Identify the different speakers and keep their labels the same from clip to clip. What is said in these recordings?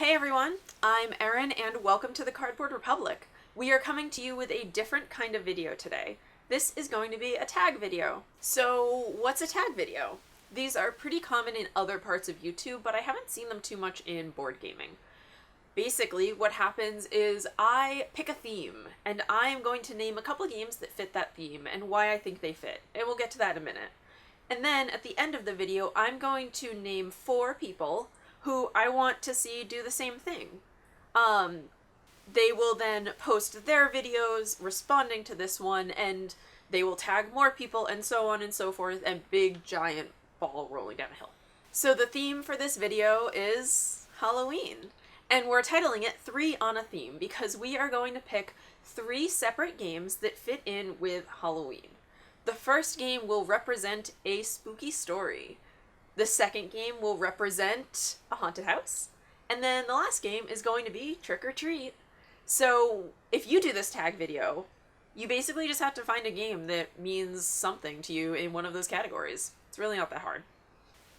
Speaker 1: Hey everyone, I'm Erin and welcome to the Cardboard Republic. We are coming to you with a different kind of video today. This is going to be a tag video. So what's a tag video? These are pretty common in other parts of YouTube, but I haven't seen them too much in board gaming. Basically, what happens is I pick a theme, and I am going to name a couple of games that fit that theme and why I think they fit, and we'll get to that in a minute. And then at the end of the video, I'm going to name 4 people who I want to see do the same thing. They will then post their videos responding to this one, and they will tag more people, and so on and so forth, and big giant ball rolling down a hill. So the theme for this video is Halloween. And we're titling it 3 on a Theme because we are going to pick 3 separate games that fit in with Halloween. The first game will represent a spooky story. The second game will represent a haunted house. And then the last game is going to be Trick or Treat. So if you do this tag video, you basically just have to find a game that means something to you in one of those categories. It's really not that hard.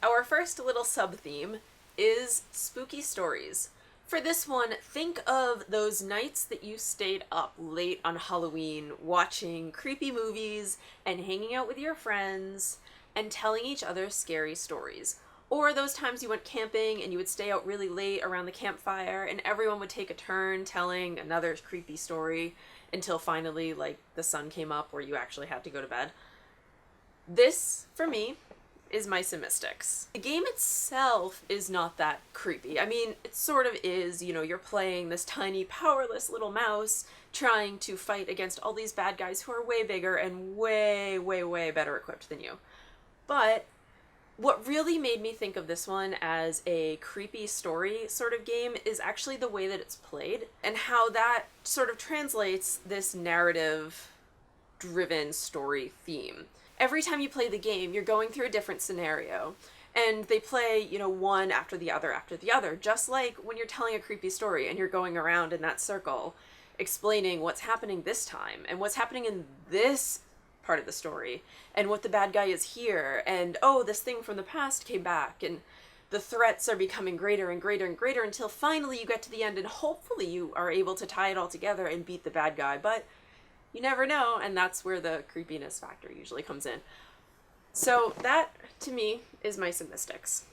Speaker 1: Our first little sub-theme is spooky stories. For this one, think of those nights that you stayed up late on Halloween watching creepy movies and hanging out with your friends and telling each other scary stories. Or those times you went camping and you would stay out really late around the campfire and everyone would take a turn telling another creepy story until finally, like, the sun came up or you actually had to go to bed. This, for me, is Mice and Mystics. The game itself is not that creepy. I mean, it sort of is, you know, you're playing this tiny, powerless little mouse trying to fight against all these bad guys who are way bigger and way, way, way better equipped than you. But what really made me think of this one as a creepy story sort of game is actually the way that it's played and how that sort of translates this narrative-driven story theme. Every time you play the game, you're going through a different scenario, and they play, you know, one after the other, just like when you're telling a creepy story and you're going around in that circle explaining what's happening this time and what's happening in this part of the story and what the bad guy is here and, oh, this thing from the past came back and the threats are becoming greater and greater and greater until finally you get to the end and hopefully you are able to tie it all together and beat the bad guy, but you never know, and that's where the creepiness factor usually comes in. So that, to me, is Mice and Mystics.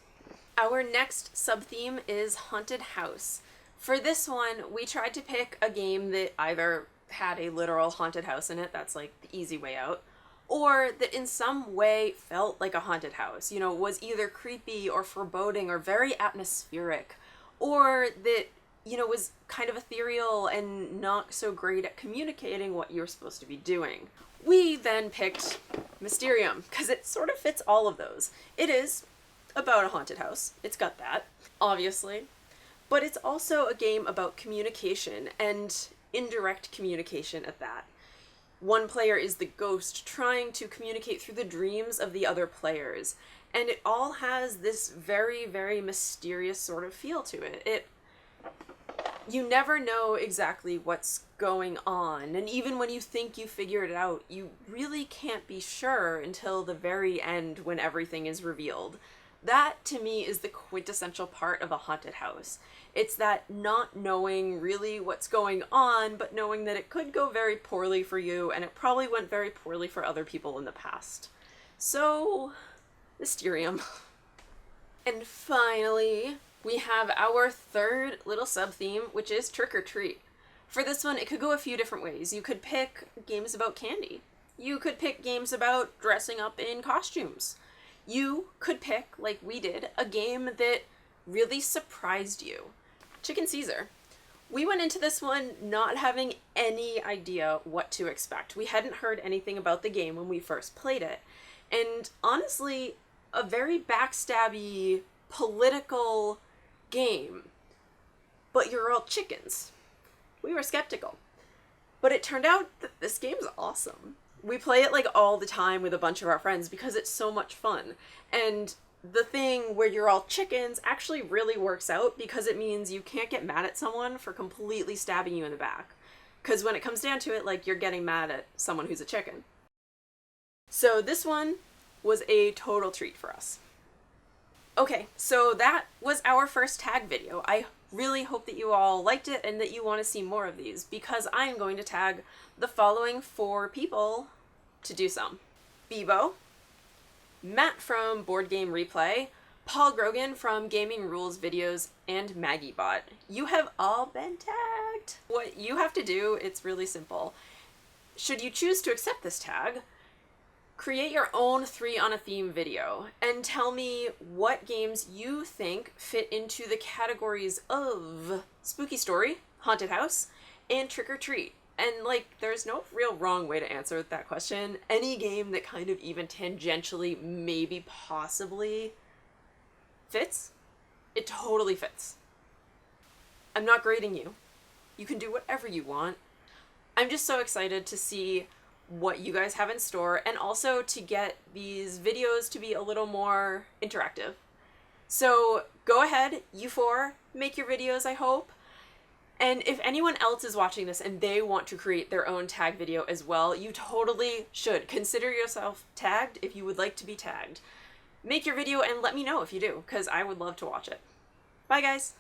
Speaker 1: Our next sub-theme is Haunted House. For this one, we tried to pick a game that either had a literal haunted house in it, that's like the easy way out, or that in some way felt like a haunted house, you know, was either creepy or foreboding or very atmospheric, or that, you know, was kind of ethereal and not so great at communicating what you were supposed to be doing. We then picked Mysterium, because it sort of fits all of those. It is about a haunted house. It's got that, obviously. But it's also a game about communication, and indirect communication at that. One player is the ghost trying to communicate through the dreams of the other players, and it all has this very, very mysterious sort of feel to it. You never know exactly what's going on, and even when you think you figured it out, you really can't be sure until the very end when everything is revealed. That, to me, is the quintessential part of a haunted house. It's that not knowing really what's going on, but knowing that it could go very poorly for you, and it probably went very poorly for other people in the past. So, Mysterium. And finally, we have our third little sub-theme, which is Trick or Treat. For this one, it could go a few different ways. You could pick games about candy. You could pick games about dressing up in costumes. You could pick, like we did, a game that really surprised you. Chicken Caesar. We went into this one not having any idea what to expect. We hadn't heard anything about the game when we first played it. And honestly, a very backstabby, political game. But you're all chickens. We were skeptical. But it turned out that this game's awesome. We play it like all the time with a bunch of our friends because it's so much fun. And the thing where you're all chickens actually really works out because it means you can't get mad at someone for completely stabbing you in the back. Because when it comes down to it, like, you're getting mad at someone who's a chicken. So this one was a total treat for us. Okay, so that was our first tag video. I really hope that you all liked it and that you want to see more of these, because I am going to tag the following 4 people to do some. Bebo, Matt from Board Game Replay, Paul Grogan from Gaming Rules Videos, and MaggieBot. You have all been tagged. What you have to do, it's really simple. Should you choose to accept this tag, create your own 3 on a theme video and tell me what games you think fit into the categories of spooky story, haunted house, and trick or treat. And like, there's no real wrong way to answer that question. Any game that kind of even tangentially, maybe possibly fits, it totally fits. I'm not grading you. You can do whatever you want. I'm just so excited to see what you guys have in store, and also to get these videos to be a little more interactive. So go ahead, you 4, make your videos, I hope. And if anyone else is watching this and they want to create their own tag video as well, you totally should. Consider yourself tagged if you would like to be tagged. Make your video and let me know if you do, because I would love to watch it. Bye, guys!